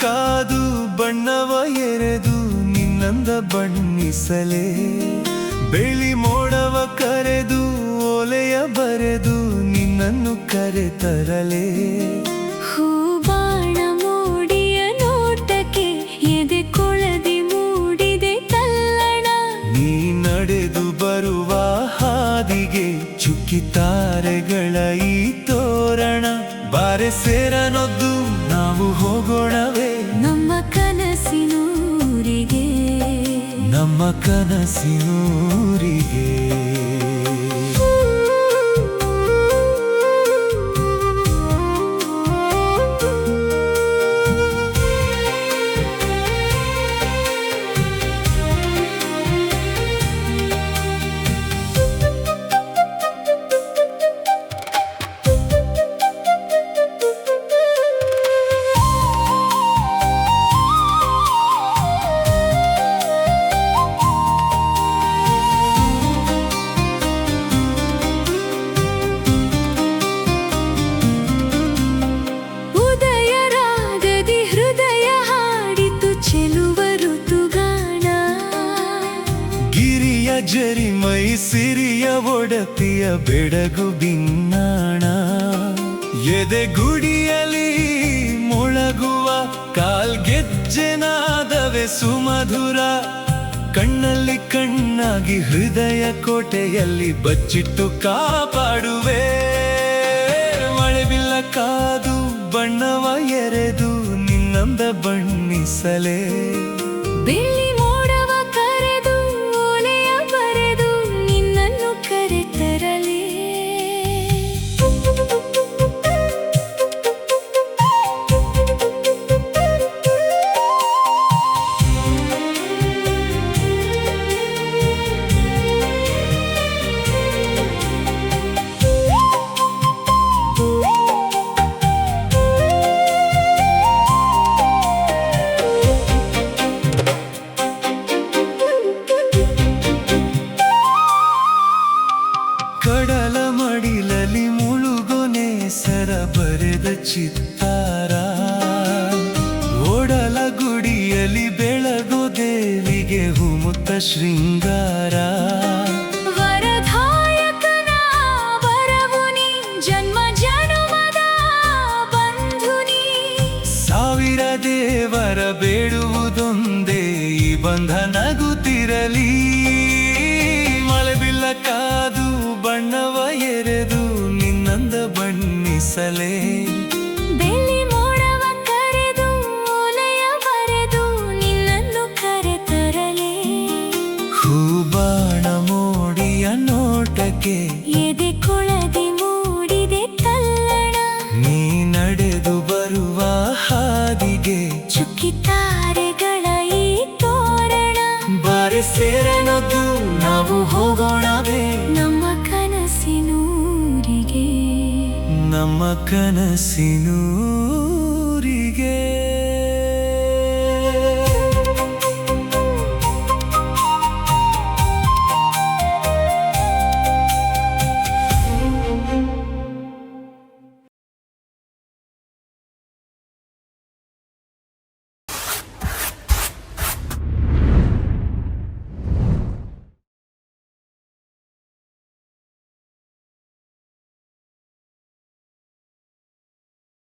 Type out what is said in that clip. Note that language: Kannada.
ಕಾದು ಬಣ್ಣವ ಎರೆದು ನಿನ್ನಂದ ಬಣ್ಣಿಸಲೇ ಬೆಳಿ ಮೋಡವ ಕರೆದು ಓಲೆಯ ಬರೆದು ನಿನ್ನನ್ನು ಕರೆತರಲೇ ಹೂಬಾಣ ಮೂಡಿಯ ನೋಟಕ್ಕೆ ಎದೆ ಕೊಳದಿ ಮೂಡಿದೆ ತಲ್ಲಣ ನೀ ನಡೆದು ಬರುವ ಹಾದಿಗೆ ಚುಕ್ಕಿ ತಾರೆಗಳ ಈ ತೋರಣ ಬಾರೆ ಸೇರನೊದ್ದು ನಾವು ಹೋಗೋಣವೇ ನಮ್ಮ ಕನಸಿನೂರಿಗೆ ನಮ್ಮ ಕನಸಿನೂರಿಗೆ ಜರಿಮೈ ಸಿರಿಯ ಒಡತಿಯ ಬೆಡಗು ಬಿನ್ನಾಣ ಎದೆ ಗುಡಿಯಲಿ ಮೊಳಗುವ ಕಾಲ್ಗೆಜ್ಜೆನಾದವೆ ಸುಮಧುರ ಕಣ್ಣಲ್ಲಿ ಕಣ್ಣಾಗಿ ಹೃದಯ ಕೋಟೆಯಲ್ಲಿ ಬಚ್ಚಿಟ್ಟು ಕಾಪಾಡುವೆ ಮಳೆ ಬಿಲ್ಲ ಕಾದು ಬಣ್ಣವ ಎರೆದು ನಿನ್ನಂದ ಬಣ್ಣಿಸಲೇ ಬೆಳ್ಳಿ ಮೋಡವ ಕರೆದು ಓಲೆಯ ಬರೆದು ನಿನ್ನನ್ನು ಕರೆತರಲೇ ಕಡಲ ಮಡಿಲಲ್ಲಿ ಮುಳುಗೊನೆ ಸರ ಬರೆದ ಚಿತ್ತಾರ ಓಡಲ ಗುಡಿಯಲ್ಲಿ ಬೆಳಗೋ ದೇವಿಗೆ ಹುಮುತ್ತ ಶೃಂಗಾರ ವರದಾಯಕನ ವರವು ನೀ ಜನ್ಮ ಜನುಮದ ಬಂಧು ನೀ ಸಾವಿರ ದೇವರ ಬೇಡುವುದೊಂದೇ ಈ ಬಂಧ ನಗುತ್ತಿರಲಿ ಮಳೆ ಬಿಲ್ಲ ಕಾದು ಬಣ್ಣವ ಎರೆದು ನಿನ್ನಂದ ಬಣ್ಣಿಸಲೇ ಬೆಳ್ಳಿ ಮೋಡವ ಕರೆದು ಓಲೆಯ ಬರೆದು ನಿನ್ನನ್ನು ಕರೆತರಲೇ ಹೂಬಾಣ ಮೋಡಿಯ ನೋಟಕ್ಕೆ ಎದೆ ಕೊಳದಿ ಮೂಡಿದೆ ತಲ್ಲಣ ನೀ ನಡೆದು ಬರುವ ಹಾದಿಗೆ ಚುಕ್ಕಿ ತಾರೆಗಳ ಈ ತೋರಣ ಬಾರೆ ಸೇರನೊದ್ದು ನಾವು ಹೋಗೋಣವೇ ನಮ್ಮ ಕನಸಿನೂರಿಗೆ ನಮ್ಮ ಕನಸಿನೂರಿಗೆ